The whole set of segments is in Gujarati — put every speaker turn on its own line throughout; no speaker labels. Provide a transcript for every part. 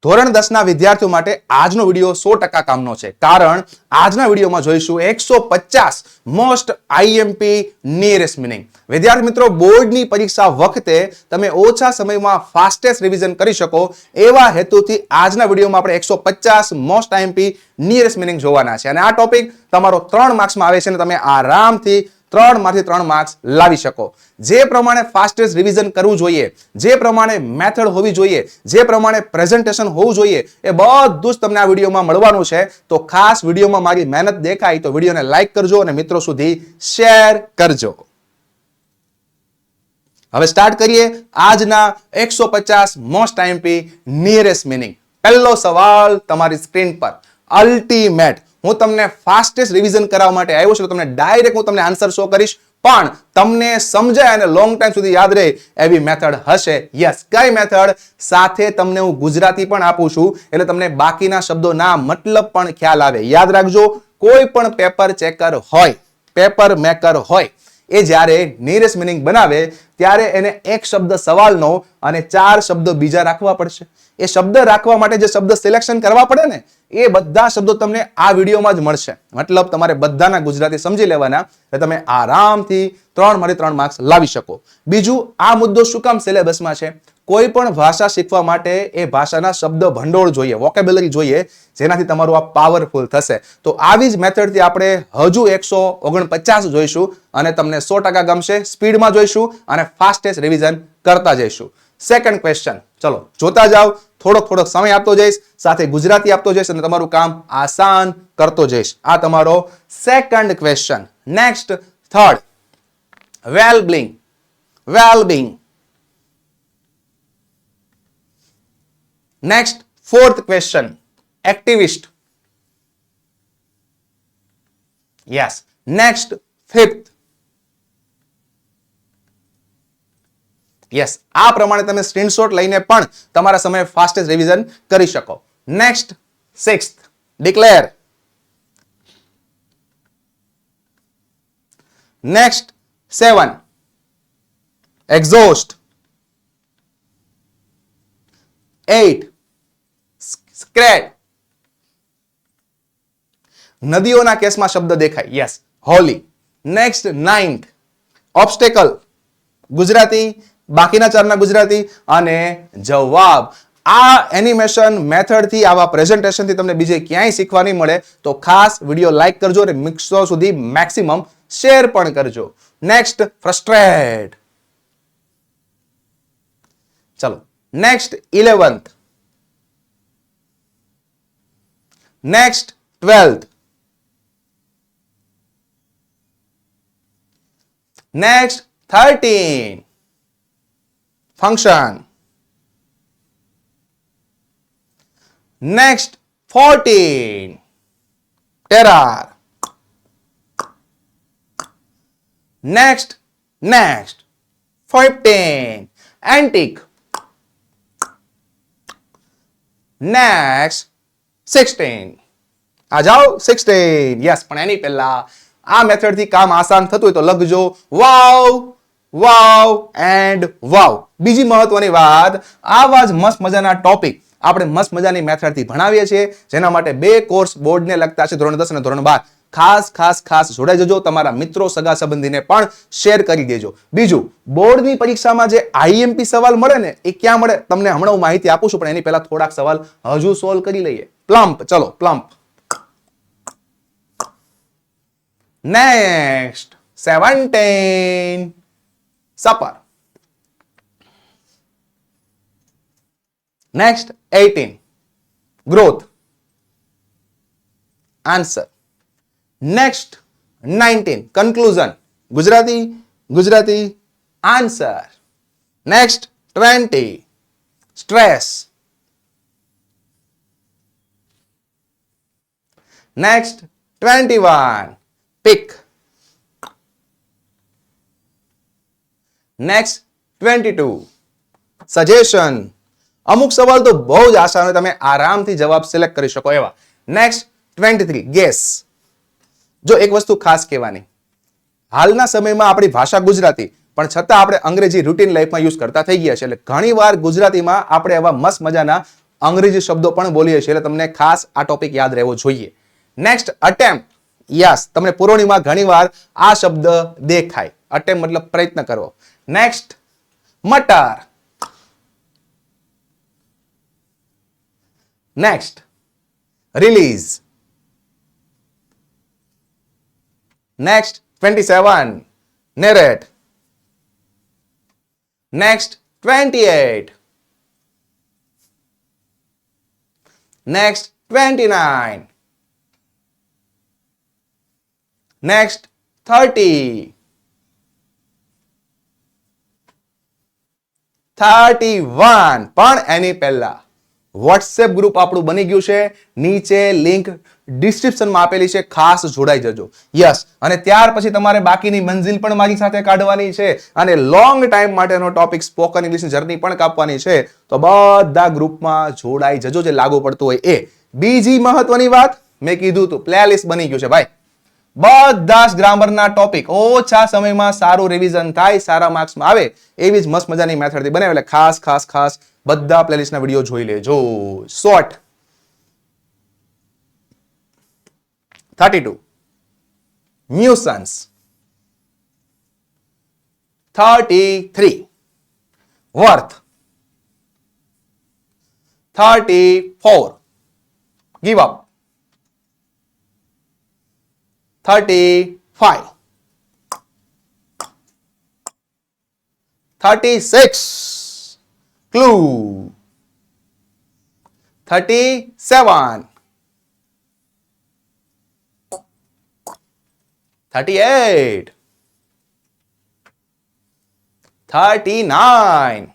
ધોરણ 10 ના વિદ્યાર્થીઓ માટે આજનો વિડિયો 100% કામનો છે, કારણ આજના વિડિયોમાં જોઈશું 150 મોસ્ટ આઈએમપી નિયરેસ્ટ મીનિંગ. વિદ્યાર્થી મિત્રો, બોર્ડની પરીક્ષા વખતે તમે ઓછા સમયમાં ફાસ્ટેસ્ટ રિવિઝન કરી શકો એવા હેતુથી આજના વિડિયોમાં આપણે 150 મોસ્ટ આઈએમપી નિયરેસ્ટ મીનિંગ જોવાના છે અને આ ટોપિક તમારો 3 માર્ક્સમાં આવે છે અને તમે આરામથી 3 માંથી 3 માર્ક્સ લાવી શકો. જે પ્રમાણે ફાસ્ટેસ્ટ રિવિઝન કરવું જોઈએ, જે પ્રમાણે મેથડ હોવી જોઈએ, જે પ્રમાણે પ્રેઝન્ટેશન હોવું જોઈએ, એ બધું જ તમને આ વિડીયોમાં મળવાનું છે. તો ખાસ વિડીયોમાં મારી મહેનત દેખાય તો વિડીયોને લાઈક કરજો અને મિત્રો સુધી શેર કરજો. હવે સ્ટાર્ટ કરીએ આજના 150 મોસ્ટ આઈએમપી નિયરેસ્ટ મીનિંગ. પહેલો સવાલ તમારી સ્ક્રીન પર. અલ્ટિમેટ. હું તમને ફાસ્ટેસ્ટ રિવિઝન કરાવવા માટે આવ્યો છું. તમને ડાયરેક્ટ હું તમને આન્સર શો કરીશ, પણ તમને સમજાય અને લોંગ ટાઈમ સુધી યાદ રહે એવી મેથડ હશે. યસ, કઈ મેથડ? સાથે તમને હું ગુજરાતી પણ આપું છું, એટલે તમને બાકીના શબ્દોના મતલબ પણ ખ્યાલ આવે. યાદ રાખજો, કોઈ પણ પેપર ચેકર હોય, પેપર મેકર હોય, એ જ્યારે નિયરેસ્ટ મીનિંગ બનાવે ત્યારે એને એક શબ્દ સવાલનો અને 4 શબ્દો બીજા રાખવા પડશે. એ શબ્દ રાખવા માટે જે શબ્દ સિલેક્શન કરવા પડે ને, એ બધા શબ્દો તમને આ વિડીયોમાં જ મળશે. મતલબ તમારે બધાના ગુજરાતી સમજી લેવાના એટલે તમે આરામથી 3 માંથી 3 માર્ક્સ લાવી શકો. બીજું, આ મુદ્દો શું કામ સિલેબસમાં છે? કોઈ પણ ભાષા શીખવા માટે એ ભાષાના શબ્દ ભંડોળ જોઈએ, વોકેબ્યુલરી જોઈએ, જેનાથી તમારું આ પાવરફુલ થશે. તો આવી જ મેથડથી આપણે હજુ 149 જોઈશું અને તમને 100% ગમશે. સ્પીડમાં જોઈશું અને ફાસ્ટેસ્ટ રિવિઝન કરતા જઈશું. સેકન્ડ ક્વેશ્ચન, ચલો જોતા જાઓ. થોડોક સમય આપતો જઈશ, સાથે ગુજરાતી આપતો જઈશ અને તમારું કામ આસાન કરતો જઈશ. આ તમારો second question. Next, third, wellbeing. Wellbeing. Next, fourth question, activist. Yes. Next, fifth. Yes. આ પ્રમાણે તમે સ્ક્રીનશોટ લઈને પણ તમારા સમયે ફાસ્ટેસ્ટ રિવિઝન કરી શકો. Next, sixth, declare. Next, 7, exhaust. 8, scratch. નદીઓના કેસમાં શબ્દ દેખાય. Yes, Holi. Next, 9th, obstacle. Gujarati, બાકીના 4 ગુજરાતી અને જવાબ. આ એનિમેશન મેથડથી, આવા પ્રેઝન્ટેશનથી તમને બીજે ક્યાંય શીખવા નહીં મળે. તો ખાસ વિડીયો લાઈક કરજો અને મિત્રો સુધી મેક્સિમમ શેર પણ કરજો. Next, frustrate. ચલો. Next, 11th. Next, 12th. Next, 13. Function. Next, 14. Terror. Next, 15. Antique. Next, 16. આ જાઓ 16. યસ, પણ એની પહેલા આ મેથડથી કામ આસાન થતું હોય તો લખજો વાવ, વાવ એન્ડ વાવ. બીજી મહત્વની વાત, આવા જ મસ્ત મજાના ટોપિક આપણે મસ્ત મજાની મેથડથી ભણાવીએ છીએ, જેના માટે 2 કોર્સ બોર્ડને લગતા છે, ધોરણ 10 અને ધોરણ 12. ખાસ જોડાઈ જજો. તમારા મિત્રો, સગા સંબંધીને પણ શેર કરી દેજો. બીજું, બોર્ડની પરીક્ષામાં જે આઈએમપી સવાલ મળે ને, એ ક્યાં મળે તમને હમણાં હું માહિતી આપું છું, પણ એની પહેલા થોડાક સવાલ હજુ સોલ્વ કરી લઈએ. પ્લમ્પ. ચલો, પ્લમ્પ. Next, 17, supper. Next, 18, growth. Answer. Next, 19, conclusion. Gujarati. Answer. Next, 20, stress. Next, 21, pick. Next, 22, suggestion. અમુક સવાલ તો બહુ જ આસાન હોય, તમે આરામથી જવાબ સિલેક્ટ કરી શકો એવા. Next, 23, guess. જો એક વસ્તુ ખાસ કહેવાની, હાલના સમયમાં આપણી ભાષા ગુજરાતી, પણ છતાં આપણે અંગ્રેજી રૂટીન લાઈફમાં યુઝ કરતા થઈ ગયા છે. એટલે ઘણીવાર ગુજરાતીમાં આપણે એવા મસ્ત મજાના અંગ્રેજી શબ્દો પણ બોલીએ છીએ, એટલે તમને ખાસ આ ટોપિક યાદ રહેવો જોઈએ. Next attempt. યસ, તમને પુરવણીમાં ઘણીવાર આ શબ્દ દેખાય. અટેમ્પ્ટ મતલબ પ્રયત્ન કરવો. Next matter. Next release. Next 27 narrate. Next 28. Next 29. Next 30. 31. પણ એની પહેલા વોટ્સએપ ગ્રુપ આપણું બની ગયું છે. નીચે લિંક ડિસ્ક્રિપ્શનમાં આપેલી છે, ખાસ જોડાઈ જજો. યસ, અને ત્યાર પછી તમારે બાકીની મંજિલ પણ મારી સાથે કાઢવાની છે અને લોંગ ટાઈમ માટેનો ટોપિક સ્પોકન ઇંગ્લિશની જર્ની પણ કાપવાની છે. તો બધા ગ્રુપમાં જોડાઈ જજો જે લાગુ પડતું હોય એ. બીજી મહત્વની વાત, મેં કીધું તું પ્લેલિસ્ટ બની ગયું છે ભાઈ. બધા જ ગ્રામરના ટોપિક ઓછા સમયમાં સારું રિવિઝન થાય, સારા માર્ક્સમાં આવે એવી જ મસ્ત મજાની મેથડથી બને. એટલે ખાસ ખાસ ખાસ બધા પ્લેલિસ્ટના વિડીયો જોઈ લેજો. Short 32 nuisance. 33 worth. 34 give up. 35 36 clue. 37 38 39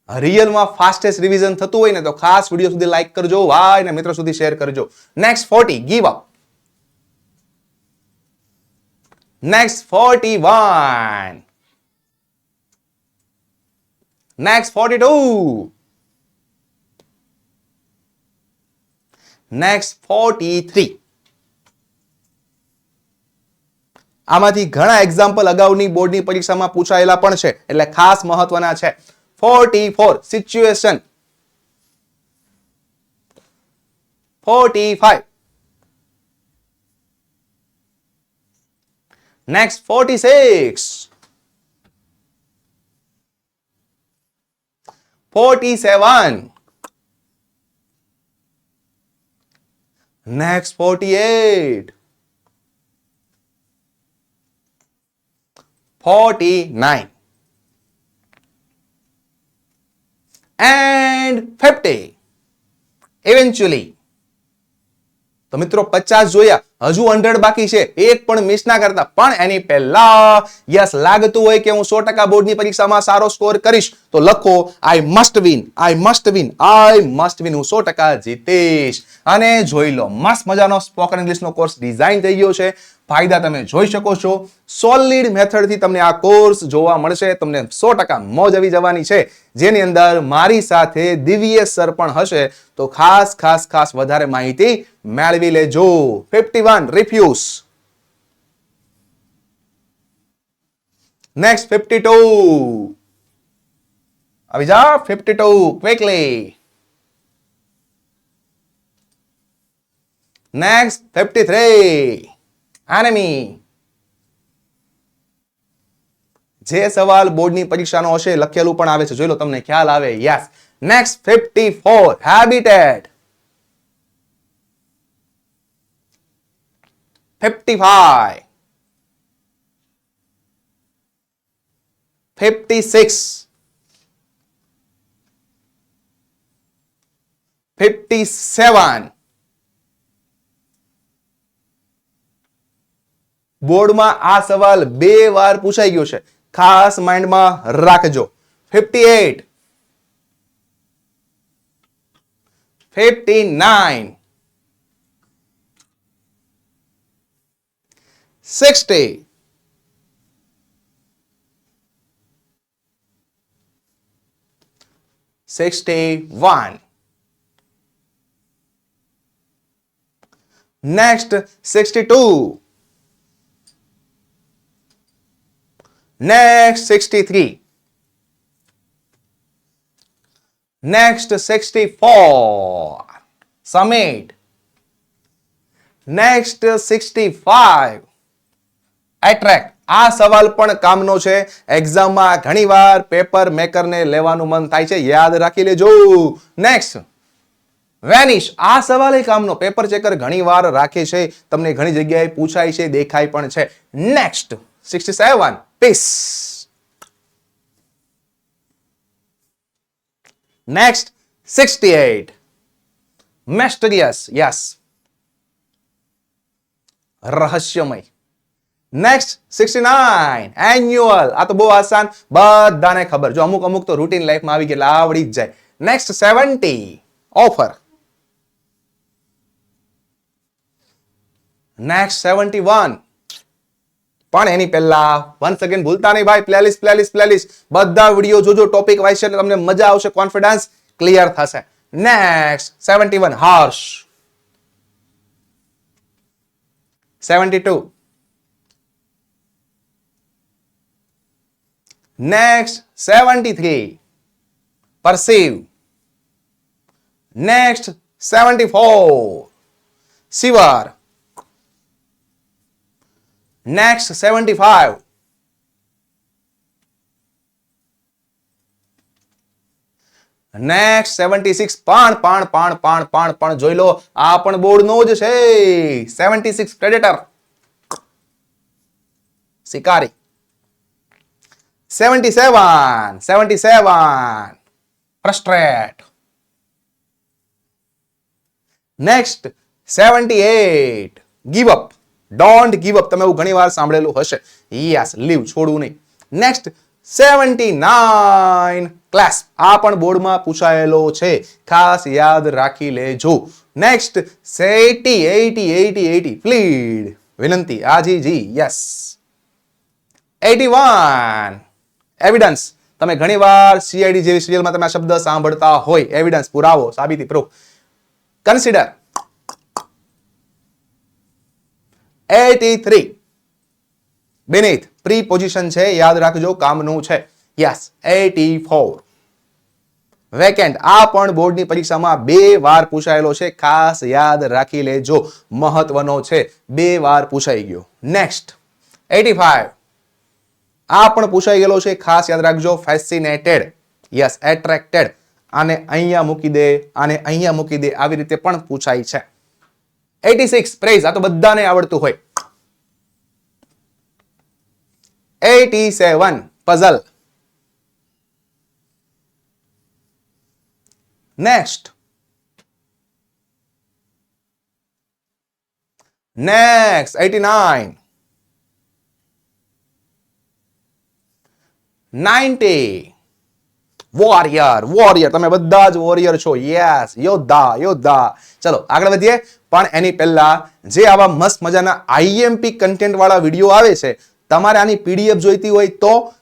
રિયલમાં ફાસ્ટેસ્ટ રિવિઝન થતું હોય ને તો ખાસ વિડીયો સુધી લાઈક કરજો ભાઈ ને મિત્રો સુધી શેર કરજો. Next 40 give up. Next 41. Next 42. Next 43. આમાંથી ઘણા એક્ઝામ્પલ અગાઉની બોર્ડની પરીક્ષામાં પૂછાયેલા પણ છે, એટલે ખાસ મહત્વના છે. 44 situation. 45. Next 46. 47. Next 48. 49. And 50. Eventually. તો મિત્રો 50 જોયા, હજુ 100 બાકી છે. એક પણ મિસ ના કરતા. પણ એની પહેલા યસ લાગતું હોય કે હું 100% બોર્ડની પરીક્ષામાં સારો સ્કોર કરીશ તો લખો I must win, I must win, I must win. હું 100% જીતીશ. અને જોઈ લો મસ્ત મજાનો સ્પોકન ઇંગ્લિશનો કોર્સ ડિઝાઇન થઈ ગયો છે. ફાયદા તમે જોઈ શકો છો. સોલિડ મેથડથી તમને આ કોર્સ જોવા મળશે. તમને 100% મોજ આવી જવાની છે, જેની અંદર મારી સાથે દિવ્યેશ સર પણ હશે. તો ખાસ ખાસ ખાસ વધારે માહિતી મેળવી લેજો. 51 રિફ્યુઝ. નેક્સ્ટ 52. આવી જા 52 ક્વિકલી. Next 53 enemy. જે સવાલ બોર્ડની પરીક્ષાનો હશે લખેલું પણ આવે છે, જોઈ લો તમને ખ્યાલ આવે. યસ. Next 54 habitat. 55 56 57. બોર્ડમાં આ સવાલ 2 વાર પૂછાઈ ગયો છે, ખાસ માઇન્ડમાં રાખજો. 58 59 60 61. Next 62. Next 63. Next 64. Submit. Next 65. Attract. આ સવાલ પણ કામનો છે. એક્ઝામમાં ઘણીવાર પેપર મેકરને લેવાનું મન થાય છે, યાદ રાખી લેજો. Next vanish. આ સવાલ એ કામનો, પેપર ચેકર ઘણીવાર રાખે છે, તમને ઘણી જગ્યાએ પૂછાય છે, દેખાય પણ છે. Next 67. Peace. Next 68. Mysterious. Yes, રહસ્યમય. નેક્સ્ટ 69. એન્યુઅલ. આ તો બહુ આસાન, બધાને ખબર. જો અમુક અમુક તો રૂટીન લાઈફમાં આવી ગયા આવડી જ જાય. નેક્સ્ટ 70. ઓફર. નેક્સ્ટ 71. પણ એની પહેલા વન્સ અગેન ભૂલતા નહીં ભાઈ, પ્લેલિસ્ટ બધા વિડીયો જોજો, ટોપિક વાઇઝ છે, તમને મજા આવશે, કોન્ફિડન્સ ક્લિયર થશે. Next 71. Harsh. 72. Next 73. perceive. Next 74. Severe. Next 75. Next 76. પણ જોઈ લો, આ પણ બોર્ડનો જ છે. 76. પ્રેડેટર. શિકારી. 77. Frustrate. Next 78. Give up. Don't give up. તમે એવું ઘણી વાર સાંભળેલું હશે. યસ, લીવ, છોડવું નહીં. નેક્સ્ટ 79. ક્લાસ્પ. આ પણ બોર્ડમાં પૂછાયેલો છે, ખાસ યાદ રાખી લેજો. નેક્સ્ટ 80. પ્લીડ. વિનંતી. આજીજી. યસ. 81. એવિડન્સ. તમે ઘણીવાર સીઆઈડી જેવી સિરિયલમાં તમે આ શબ્દ સાંભળતા હોય. એવિડન્સ, પુરાવો, સાબિતી, પ્રૂફ. કન્સિડર. 83. beneath. પ્રીપોઝિશન છે, યાદ રાખજો, કામનું છે. યસ. 84. વેકેન્ટ. આ પણ બોર્ડની પરીક્ષામાં 2 વાર પૂછાયેલો છે, ખાસ યાદ રાખી લેજો, મહત્વનો છે, 2 વાર પૂછાઈ ગયો. નેક્સ્ટ 85. આ પણ પૂછાઈ ગયેલો છે, ખાસ યાદ રાખજો, ફેસિનેટેડ. યસ. એટ્રેક્ટેડ. આને અહીંયા મૂકી દે, આને અહીંયા મૂકી દે, આવી રીતે પણ પૂછાય છે. 86. પ્રેઝ. આ તો બધાને આવડતું હોય. 87. પઝલ. નેક્સ્ટ 89. 90. વોરિયર. તમે બધા જ વોરિયર છો. યસ, યોદ્ધા. ચલો આગળ વધીએ. પણ એની પહેલા જે આવા મસ્ત મજાના આઈએમપી કન્ટેન્ટ વાળા વિડીયો આવે છે, તમારે આની પીડીએફ જોઈતી હોય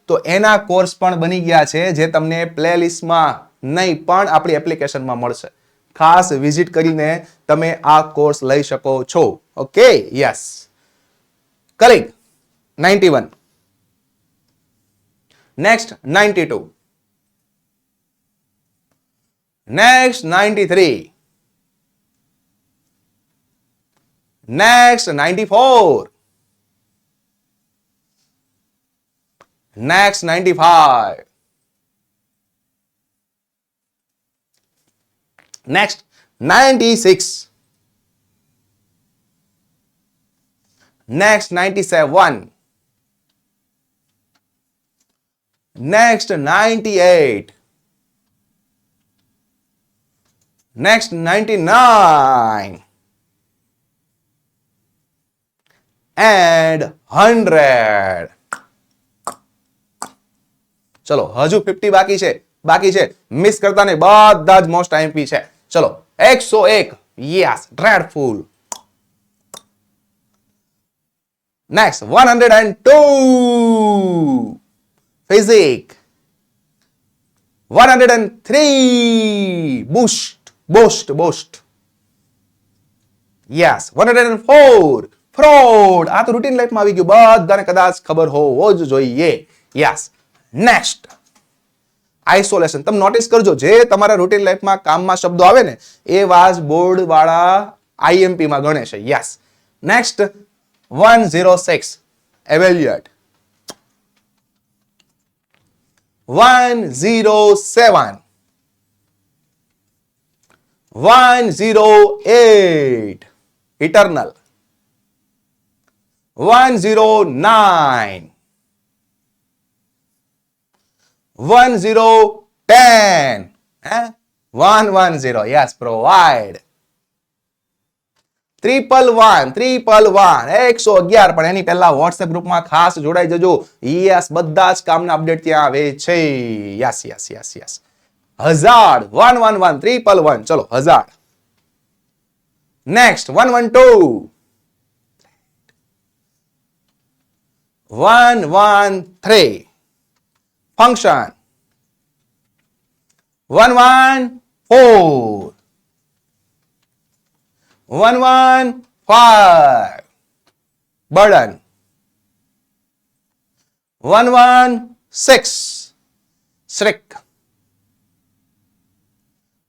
તો એના કોર્સ પણ બની ગયા છે, જે તમને પ્લેલિસ્ટમાં નહીં પણ આપણી એપ્લિકેશનમાં મળશે. ખાસ વિઝિટ કરીને તમે આ કોર્સ લઈ શકો છો. Okay. Yes. Correct. 91. Next 92. Next 93. Next 94. Next 95. Next 96. Next 97. Next 98. Next 99. and 100. ચલો હજુ 50 બાકી છે. મિસ કરતા નહીં, બધા જ મોસ્ટ આઈએમપી છે. ચલો 101. Yes. Dreadful. Next 102. Physique. 103. Boast. Yes. 104. Fraud. આ તો રૂટીન લાઈફમાં આવી ગયું, બધાને કદાચ ખબર હોવો જ જોઈએ. યસ. Next isolation. તમે નોટિસ કરજો, જે તમારા રૂટીન લાઈફમાં કામમાં શબ્દો આવે ને એ વાજ બોર્ડ વાળા આઈએમપી માં ગણે છે. Yes. Next 106 evaluate. 107 108 eternal. 109 1010 110. yes, provide. 111 111 પણ એની પહેલા વોટ્સએપ ગ્રુપમાં ખાસ જોડાઈ જજો. યસ, બધા જ કામના અપડેટ ત્યાં આવે છે. Yes yes yes yes. 1000 111 111. ચલો 1000. Next 112 113 function. 114 115 burden. 116 shriek.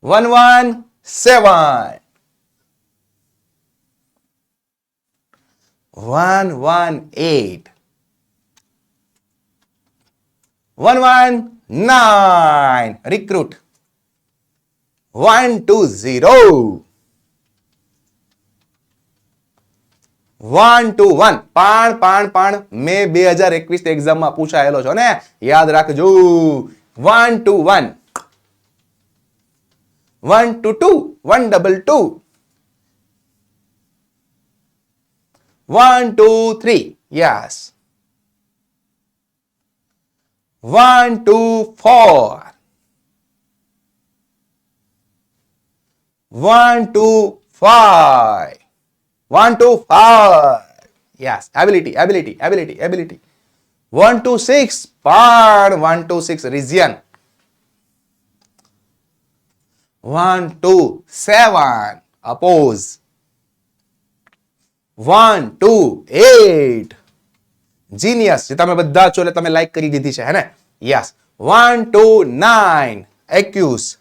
117 118 119 recruit. 120 121 પાણ મે 2021 એક્ઝામમાં પૂછાયેલો છો ને, યાદ રાખજો. 121 122 122 123 yes. 124 125 125 yes. ability 126 પણ 126 region. 127 oppose. 128 genius. જે તમે બધા છો એટલે તમે લાઈક કરી દીધી છે હે ને. યસ. 129 accuse.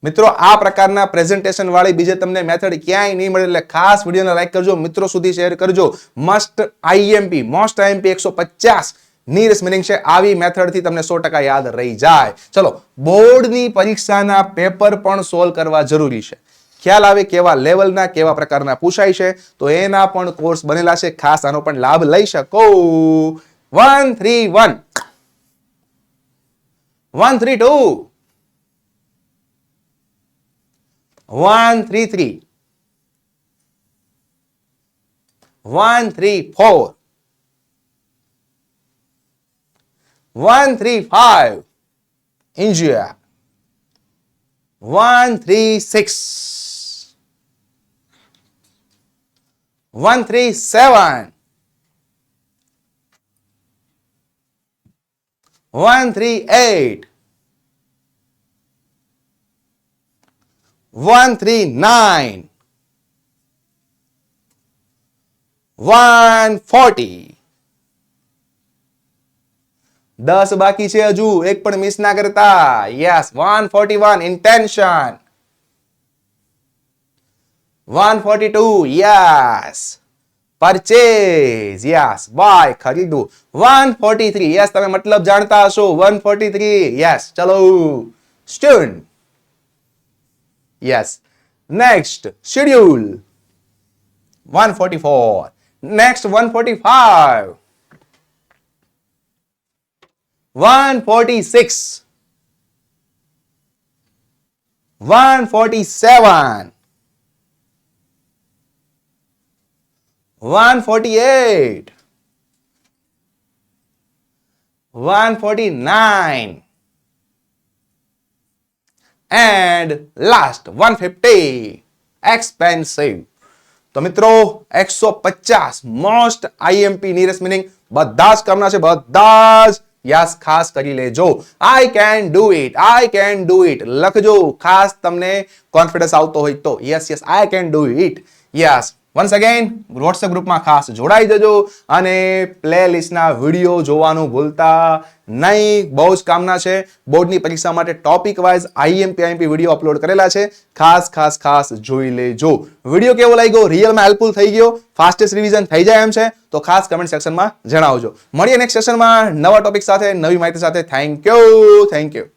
મિત્રો, આ પ્રકારના પ્રેઝન્ટેશન વાળી બીજે તમને મેથડ ક્યાંય નહીં મળે, એટલે ખાસ વિડીયોને લાઈક કરજો, મિત્રો સુધી શેર કરજો. મોસ્ટ આઈએમપી 150 નીરેસ્ટ મીનિંગ છે. આવી મેથડથી તમને 100% યાદ રહી જાય. ચલો, બોર્ડની પરીક્ષાના પેપર પણ સોલ્વ કરવા જરૂરી છે. ખ્યાલ આવે કેવા લેવલના, કેવા પ્રકારના પૂછાય છે, તો એના પણ કોર્સ બનેલા છે. ખાસ આનો પણ લાભ લઈ શકો. 131 132 133 134 135 India. 136 137 138 139 140. 10 બાકી છે હજુ, એક પણ મિસ ના કરતા. Yes. 141 intention. 142 yes. Purchase. Yes. Buy, ખરીદવું. 143 યસ, તમે મતલબ જાણતા હશો. 143 યસ. ચલો, student. Yes. Next, schedule. 144. Next, 145. 146. 147. 148. 149. And last 150 expensive. તો મિત્રો 150 મોસ્ટ આઈએમપી નીરેસ્ટ મીનિંગ બધા જ કામના છે, બધા જ. યસ, ખાસ કરી લેજો. આઈ કેન ડુ ઇટ લખજો, ખાસ તમને કોન્ફિડન્સ આવતો હોય તો. Yes yes, I can do it. Yes. Once again WhatsApp ગ્રુપમાં ખાસ જોડાઈ જજો અને પ્લેલિસ્ટના વિડીયો જોવાનું ભૂલતા નહીં. બહુ જ કામના છે. બોર્ડની પરીક્ષા માટે topic wise IMP video upload કરેલા છે. ખાસ જોઈ લેજો. વિડીયો કેવો લાગ્યો, રિયલમાં હેલ્પફુલ થઈ ગયો, ફાસ્ટેસ્ટ રિવિઝન થઈ જાય એમ છે તો ખાસ કમેન્ટ સેક્શનમાં જણાવજો. મળીએ નેક્સ્ટ સેશનમાં નવા ટોપિક સાથે, નવી માહિતી સાથે. Thank you.